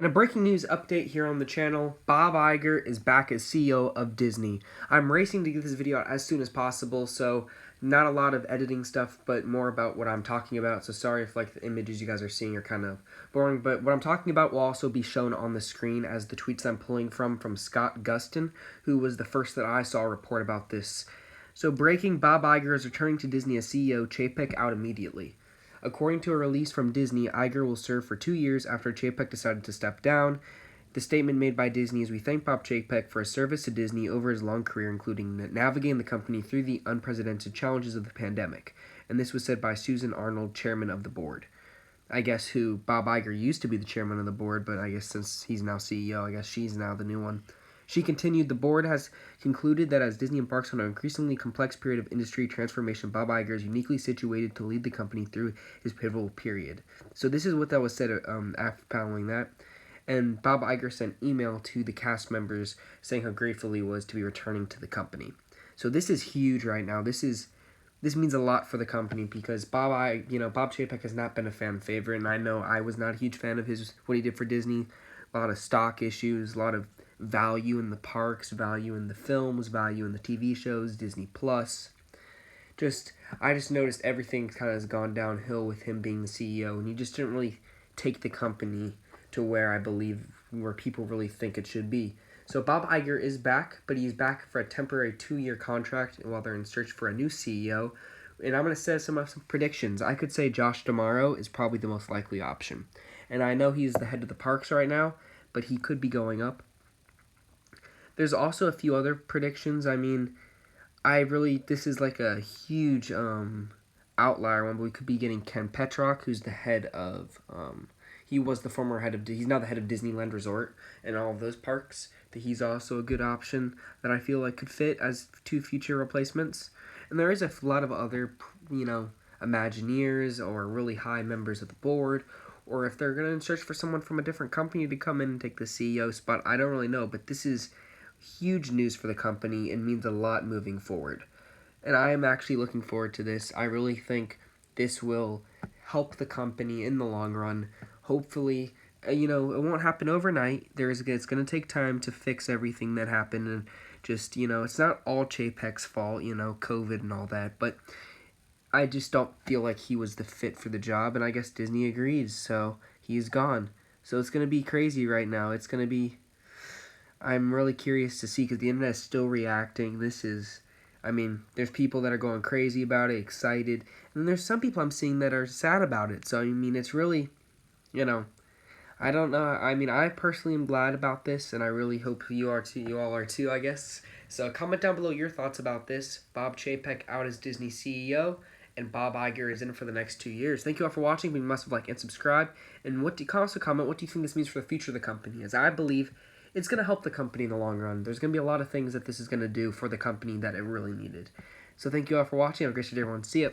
And a breaking news update here on the channel, Bob Iger is back as CEO of Disney. I'm racing to get this video out as soon as possible, so not a lot of editing stuff, but more about what I'm talking about. So sorry if the images you guys are seeing are kind of boring, but what I'm talking about will also be shown on the screen as the tweets I'm pulling from Scott Gustin, who was the first that I saw report about this. So breaking, Bob Iger is returning to Disney as CEO, Chapek out immediately. According to a release from Disney, Iger will serve for 2 years after Chapek decided to step down. The statement made by Disney is, "We thank Bob Chapek for his service to Disney over his long career, including navigating the company through the unprecedented challenges of the pandemic." And this was said by Susan Arnold, chairman of the board. I guess who Bob Iger used to be the chairman of the board, but I guess since he's now CEO, I guess she's now the new one. She continued, "The board has concluded that as Disney embarks on an increasingly complex period of industry transformation, Bob Iger is uniquely situated to lead the company through his pivotal period." So this is what that was said after following that. And Bob Iger sent email to the cast members saying how grateful he was to be returning to the company. So this is huge right now. This means a lot for the company because Bob Chapek has not been a fan favorite, and I know I was not a huge fan of what he did for Disney. A lot of stock issues, a lot of value in the parks, value in the films, value in the TV shows, Disney Plus. I just noticed everything kind of has gone downhill with him being the CEO, and he just didn't really take the company to where people really think it should be. So Bob Iger is back, but he's back for a temporary 2-year contract while they're in search for a new CEO. And I'm going to set some predictions. I could say Josh D'Amaro is probably the most likely option. And I know he's the head of the parks right now, but he could be going up. There's also a few other predictions. I mean, this is like a huge outlier one, but we could be getting Ken Petrock, who's the head of, he was the former head of, he's now the head of Disneyland Resort and all of those parks. That he's also a good option that I feel like could fit as 2 future replacements. And there is a lot of other, Imagineers or really high members of the board, or if they're going to search for someone from a different company to come in and take the CEO spot, I don't really know, but this is huge news for the company and means a lot moving forward. And I am actually looking forward to this. I really think this will help the company in the long run. Hopefully, it won't happen overnight. It's going to take time to fix everything that happened, and just, it's not all Chapek's fault, COVID and all that, but I just don't feel like he was the fit for the job, and I guess Disney agrees, so he's gone. So it's going to be crazy right now. I'm really curious to see, because the internet is still reacting. There's people that are going crazy about it, excited, and there's some people I'm seeing that are sad about it. So, it's really, I don't know. I personally am glad about this, and I really hope you all are too, I guess. So comment down below your thoughts about this. Bob Chapek out as Disney CEO, and Bob Iger is in for the next 2 years. Thank you all for watching. Be must like and subscribe. And also comment, what do you think this means for the future of the company? As I believe it's going to help the company in the long run. There's going to be a lot of things that this is going to do for the company that it really needed. So thank you all for watching. Have a great day, everyone. See ya.